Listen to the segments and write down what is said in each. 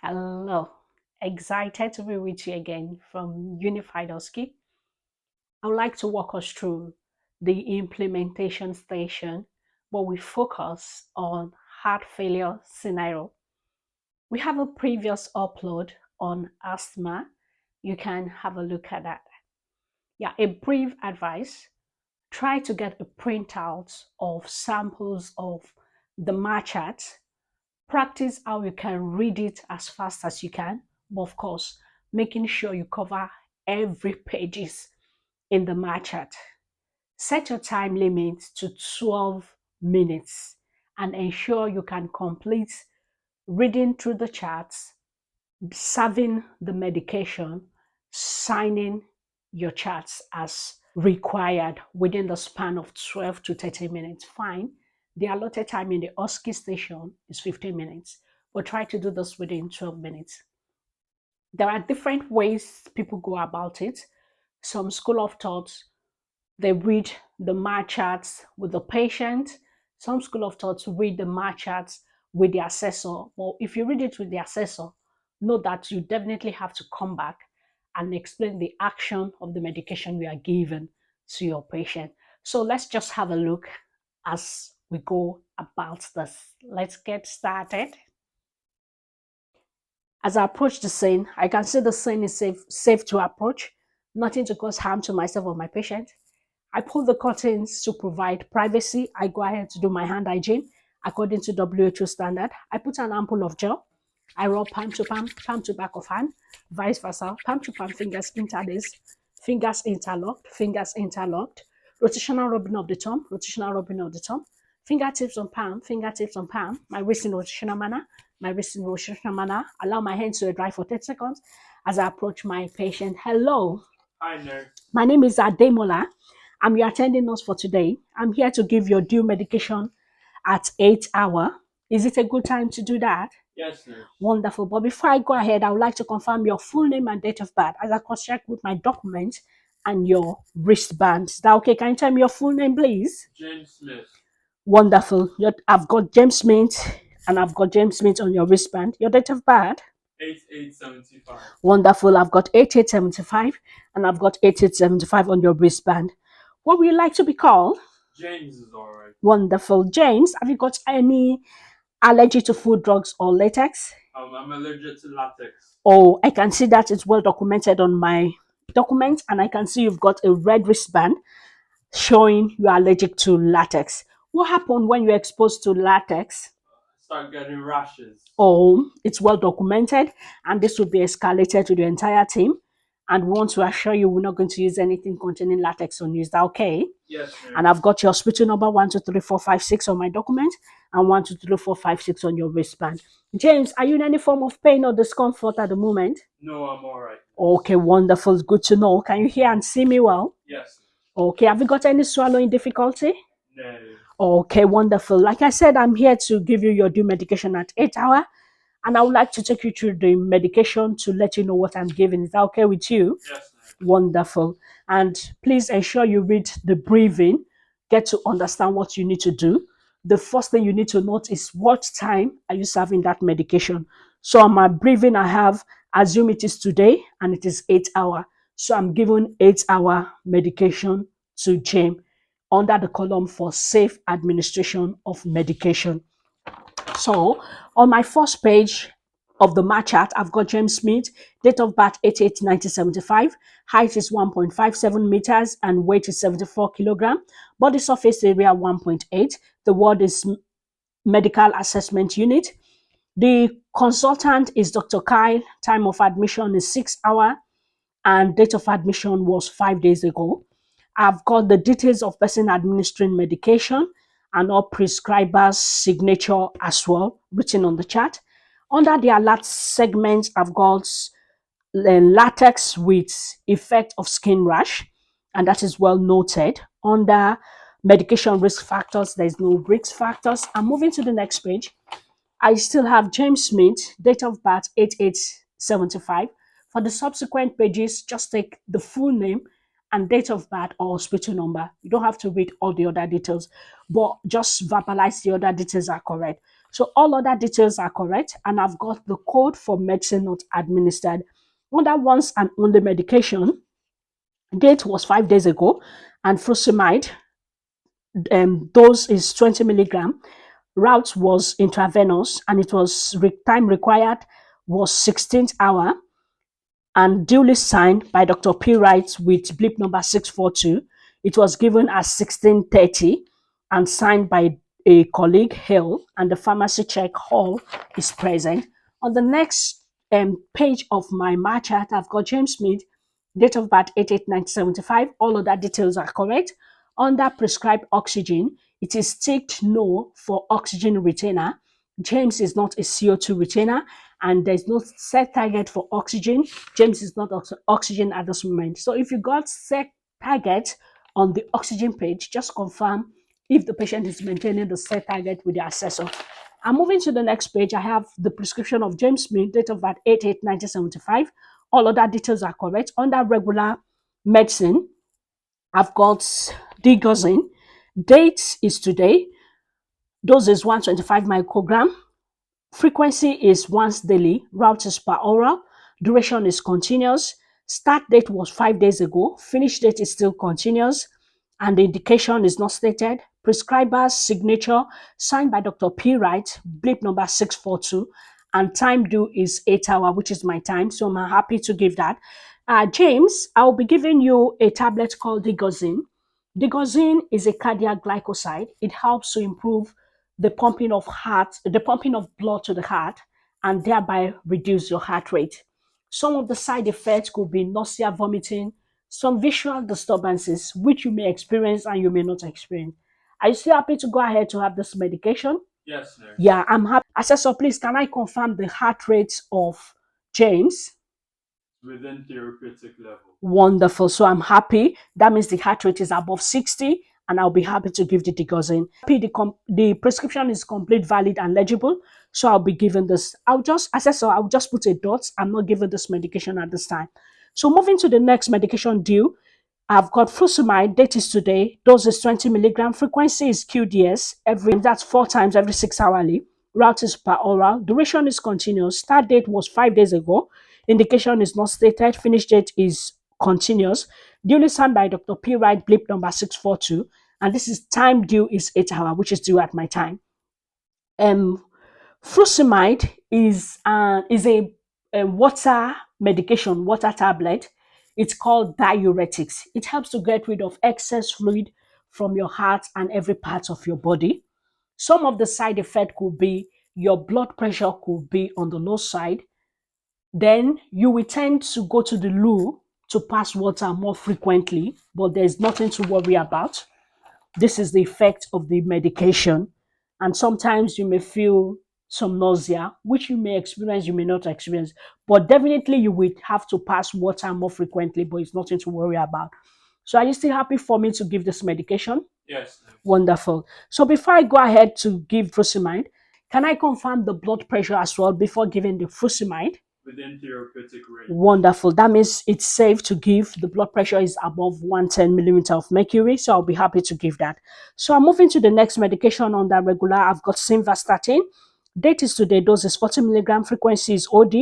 Hello, excited to be with you again from Unified OSCE. I would like to walk us through the implementation station, where we focus on heart failure scenario. We have a previous upload on asthma. You can have a look at that. Yeah, a brief advice. Try to get a printout of samples of the MAR chart. Practice how you can read it as fast as you can, but of course, making sure you cover every pages in the MAR chart. Set your time limit to 12 minutes and ensure you can complete reading through the charts, serving the medication, signing your charts as required within the span of 12 to 30 minutes. Fine. The allotted time in the OSCE station is 15 minutes, but try to do this within 12 minutes. There are different ways people go about it. Some school of thought, they read the MAR charts with the patient. Some school of thought read the MAR charts with the assessor. Well, if you read it with the assessor, know that you definitely have to come back and explain the action of the medication you are given to your patient. So let's just have a look as we go about this. Let's get started. As I approach the scene, I can see the scene is safe to approach, nothing to cause harm to myself or my patient. I pull the curtains to provide privacy. I go ahead to do my hand hygiene according to WHO standard. I put an ampoule of gel. I rub palm to back of hand, vice versa, palm to palm, fingers interlaced, fingers interlocked, rotational rubbing of the thumb, rotational rubbing of the thumb, fingertips on palm, my wrist in rotational manner, my wrist in rotational manner. Allow my hands to dry for 10 seconds as I approach my patient. Hello. Hi, nurse. My name is Ademola. I'm your attending nurse for today. I'm here to give your due medication at 8 hours. Is it a good time to do that? Yes, nurse. Wonderful. But before I go ahead, I would like to confirm your full name and date of birth as I cross-check with my documents and your wristband. Is that okay? Can you tell me your full name, please? James Smith. Wonderful. I've got James Smith and I've got James Smith on your wristband. Your date of birth? 8875. Wonderful. I've got 8875 and I've got 8875 on your wristband. What would you like to be called? James is alright. Wonderful. James, have you got any allergy to food, drugs, or latex? I'm allergic to latex. Oh, I can see that it's well documented on my document, and I can see you've got a red wristband showing you are allergic to latex. What happened when you're exposed to latex? Start getting rashes. Oh, it's well documented, and this will be escalated to the entire team. And we want to assure you we're not going to use anything containing latex on you. Is that okay? Yes, nurse. And I've got your hospital number 123456 on my document and 123456 on your wristband. James, are you in any form of pain or discomfort at the moment? No, I'm alright. Okay, wonderful. Good to know. Can you hear and see me well? Yes. Okay, have you got any swallowing difficulty? No. Okay, wonderful. Like I said, I'm here to give you your due medication at 8 hours, and I would like to take you through the medication to let you know what I'm giving. Is that okay with you? Yes, nurse. Wonderful. And please ensure you read the briefing, get to understand what you need to do. The first thing you need to note is what time are you serving that medication. So on my briefing, I have assume it is today and it is 8 hours. So I'm giving 8 hour medication to James under the column for safe administration of medication. So on my first page of the MAR chart, I've got James Smith, date of birth 88/1975, height is 1.57 meters and weight is 74 kilogram, body surface area 1.8. The ward is medical assessment unit. The consultant is Dr. Kyle. Time of admission is 6 hours and date of admission was 5 days ago. I've got the details of person administering medication and all prescribers' signature as well written on the chart. Under the alert segment, I've got latex with effect of skin rash, and that is well noted. Under medication risk factors, there's no risk factors. I'm moving to the next page. I still have James Smith, date of birth 88/75. For the subsequent pages, just take the full name and date of birth or hospital number. You don't have to read all the other details, but just verbalize the other details are correct. So all other details are correct, and I've got the code for medicine not administered. Under once and only medication, date was 5 days ago, and furosemide dose is 20 milligram. Route was intravenous, and it was time required was 16th hour, and duly signed by Dr. P. Wright with blip number 642. It was given at 16:30 and signed by a colleague, Hill, and the pharmacy check hall is present. On the next page of my match chart, I've got James Smith, date of birth 88/1975. All other details are correct. Under prescribed oxygen, it is ticked no for oxygen retainer. James is not a CO2 retainer, and there's no set target for oxygen. James is not oxygen at this moment. So if you got set target on the oxygen page, just confirm if the patient is maintaining the set target with the assessor. I'm moving to the next page. I have the prescription of James Smith, date of birth 88/1975. All other details are correct. Under regular medicine, I've got digozin. Date is today. Dose is 125 microgram. Frequency is once daily. Route is per oral. Duration is continuous. Start date was 5 days ago. Finish date is still continuous. And the indication is not stated. Prescriber's signature signed by Dr. P. Wright, blip number 642. And time due is 8 hours, which is my time. So I'm happy to give that. James, I'll be giving you a tablet called digozin. Digozin is a cardiac glycoside. It helps to improve the pumping of blood to the heart, and thereby reduce your heart rate. Some of the side effects could be nausea, vomiting, some visual disturbances, which you may experience and you may not experience. Are you still happy to go ahead to have this medication? Yes, nurse. Yeah, I'm happy. Assessor, please, can I confirm the heart rate of James? Within therapeutic level. Wonderful. So I'm happy. That means the heart rate is above 60, and I'll be happy to give the digozin. The prescription is complete, valid, and legible. So I'll be giving this. I'll just put a dot. I'm not giving this medication at this time. So moving to the next medication due, I've got furosemide. Date is today. Dose is 20 milligram. Frequency is QDS. That's 4 times every 6 hourly. Route is per oral. Duration is continuous. Start date was 5 days ago. Indication is not stated. Finish date is continuous. Duly signed by Dr. P. Wright, blip number 642. And this is time due is 8 hours, which is due at my time. Furosemide is a water medication, water tablet. It's called diuretics. It helps to get rid of excess fluid from your heart and every part of your body. Some of the side effect could be your blood pressure could be on the low side. Then you will tend to go to the loo to pass water more frequently, but there's nothing to worry about. This is the effect of the medication. And sometimes you may feel some nausea, which you may experience, you may not experience. But definitely you will have to pass water more frequently, but it's nothing to worry about. So are you still happy for me to give this medication? Yes, nurse. Wonderful. So before I go ahead to give furosemide, can I confirm the blood pressure as well before giving the furosemide? Within therapeutic range. Wonderful. That means it's safe to give. The blood pressure is above 110 millimeter of mercury, so I'll be happy to give that. So I'm moving to the next medication on that regular. I've got simvastatin. Date is today. Dose is 40 milligram. Frequency is OD.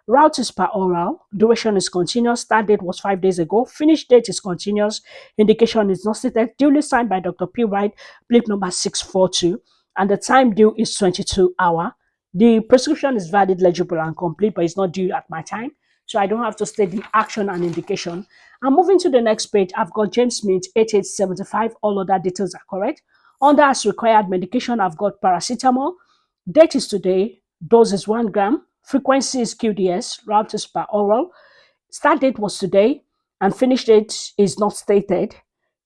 Route is per oral. Duration is continuous. Start date was 5 days ago. Finish date is continuous. Indication is not stated. Duly signed by Dr. P. Wright, blip number 642. And the time due is 22 hours. The prescription is valid, legible, and complete, but it's not due at my time. So I don't have to state the action and indication. I'm moving to the next page. I've got James Smith, 8875. All other details are correct. Under as required medication, I've got paracetamol. Date is today. Dose is 1 gram. Frequency is QDS. Route is per oral. Start date was today, and finish date is not stated.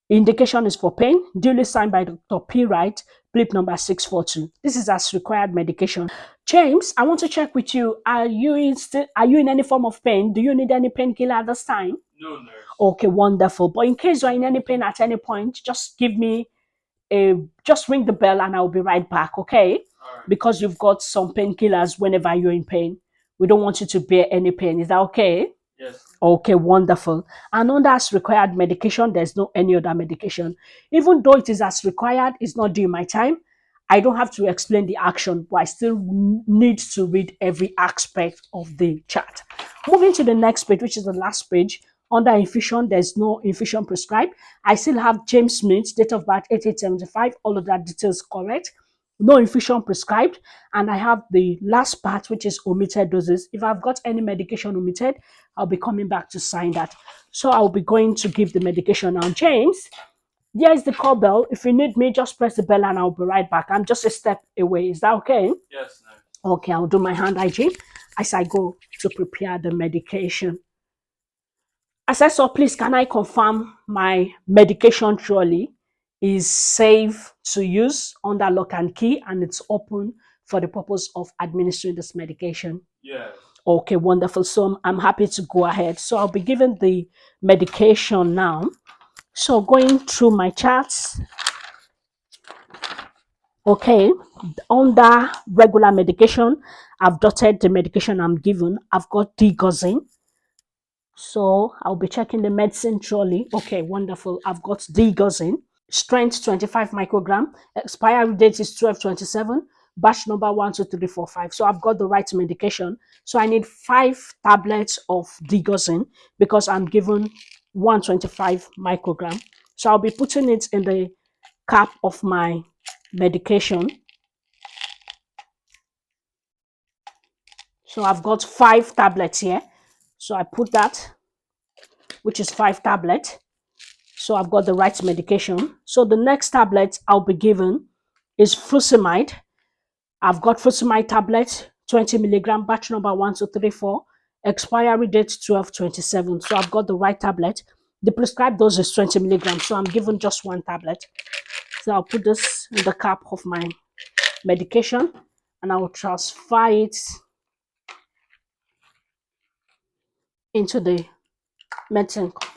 Indication is for pain, duly signed by Dr. P. Wright, blip number 642. This is as required medication. James, I want to check with you. Are you in any form of pain? Do you need any painkiller at this time? No, nurse. Okay, wonderful. But in case you're in any pain at any point, just just ring the bell and I'll be right back, okay? All right. Because you've got some painkillers whenever you're in pain. We don't want you to bear any pain. Is that okay? Yes. Okay, wonderful. And under as required medication, there's no any other medication. Even though it is as required, it's not due my time. I don't have to explain the action, but I still need to read every aspect of the chart. Moving to the next page, which is the last page, under infusion, there's no infusion prescribed. I still have James Smith, date of birth 8875, all of that details correct. No infusion prescribed. And I have the last part, which is omitted doses. If I've got any medication omitted, I'll be coming back to sign that. So I'll be going to give the medication now. James, there is the call bell. If you need me, just press the bell and I'll be right back. I'm just a step away. Is that okay? Yes, nurse. Okay, I'll do my hand hygiene as I go to prepare the medication. As I saw, please can I confirm my medication trolley is safe to use under lock and key and it's open for the purpose of administering this medication? Yes. Okay, wonderful. So I'm happy to go ahead. So I'll be giving the medication now. So going through my charts, okay, under regular medication, I've dotted the medication I'm given. I've got D-gozine. So I'll be checking the medicine trolley. Okay, wonderful. I've got D-gozine. Strength 25 microgram. Expiry date is 12/27. Batch number 12345. So I've got the right medication. So I need 5 tablets of D-gozine because I'm given 125 microgram. So I'll be putting it in the cap of my medication. So I've got 5 tablets here. So I put that, which is 5 tablets. So I've got the right medication. So the next tablet I'll be given is furosemide. I've got furosemide tablet, 20 milligram, batch number 1234. Expiry date 12/27. So I've got the right tablet. The prescribed dose is 20 milligrams. So I'm given just 1 tablet. So I'll put this in the cap of my medication and I will transfer it into the medicine cup.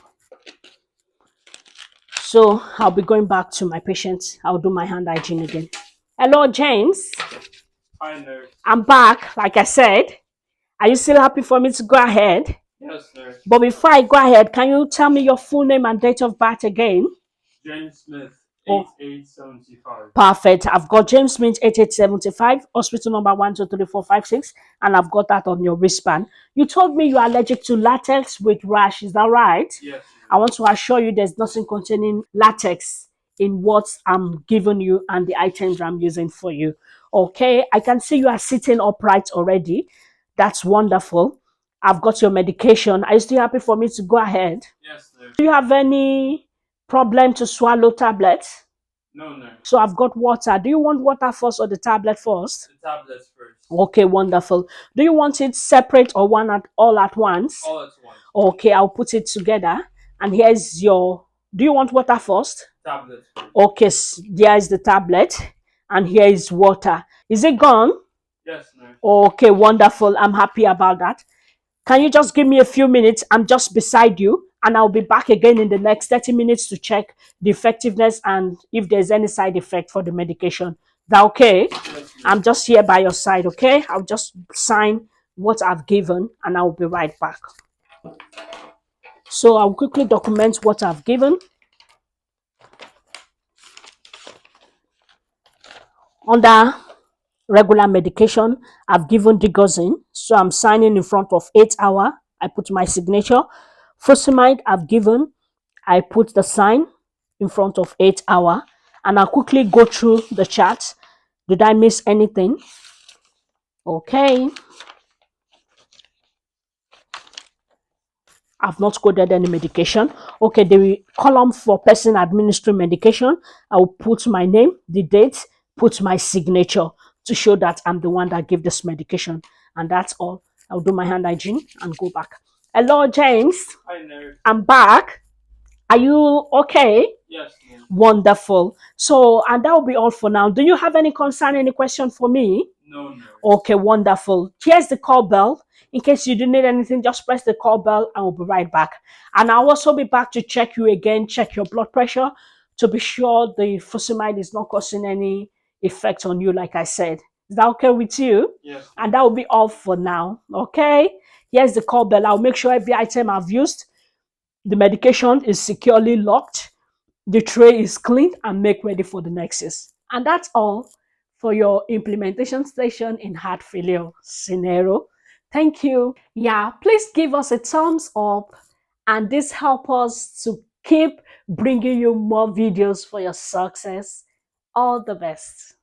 So I'll be going back to my patient. I'll do my hand hygiene again. Hello, James. Hi, nurse. I'm back, like I said. Are you still happy for me to go ahead? Yes, nurse. But before I go ahead, can you tell me your full name and date of birth again? James Smith, Oh. 8875. Perfect. I've got James Smith 8875, hospital number 123456, and I've got that on your wristband. You told me you are allergic to latex with rash. Is that right? Yes. I want to assure you there's nothing containing latex in what I'm giving you and the items I'm using for you. Okay, I can see you are sitting upright already. That's wonderful. I've got your medication. Are you still happy for me to go ahead? Yes, nurse. Do you have any problem to swallow tablets? No, nurse. So I've got water. Do you want water first or the tablet first? The tablets first. Okay, wonderful. Do you want it separate or all at once? All at once. Okay, I'll put it together. And here's your. Do you want water first? Tablets first. Okay, there is the tablet, and here is water. Is it gone? Yes, nurse. Okay, wonderful. I'm happy about that. Can you just give me a few minutes? I'm just beside you, and I'll be back again in the next 30 minutes to check the effectiveness and if there's any side effect for the medication. Is that okay? Yes, I'm just here by your side, okay? I'll just sign what I've given, and I'll be right back. So I'll quickly document what I've given. Under regular medication, I've given D-gozine. So I'm signing in front of 8 hour. I put my signature. Furosemide I've given. I put the sign in front of 8 hour. And I'll quickly go through the chart. Did I miss anything? Okay. I've not coded any medication. Okay, the column for person administering medication, I'll put my name, the date, put my signature to show that I'm the one that gave this medication. And that's all. I'll do my hand hygiene and go back. Hello, James. Hi, nurse. I'm back. Are you okay? Yes, nurse. Wonderful. So, and that will be all for now. Do you have any concern, any question for me? No, nurse. Okay, wonderful. Here's the call bell. In case you do need anything, just press the call bell and we'll be right back. And I'll also be back to check you again, check your blood pressure to be sure the furosemide is not causing any effect on you, like I said. Is that okay with you? Yes. And that will be all for now. Okay? Here's the call bell. I'll make sure every item I've used, the medication is securely locked, the tray is clean, and make ready for the next use. And that's all. for your implementation station in heart failure scenario. Thank you. Yeah, please give us a thumbs up, and this help us to keep bringing you more videos for your success. All the best.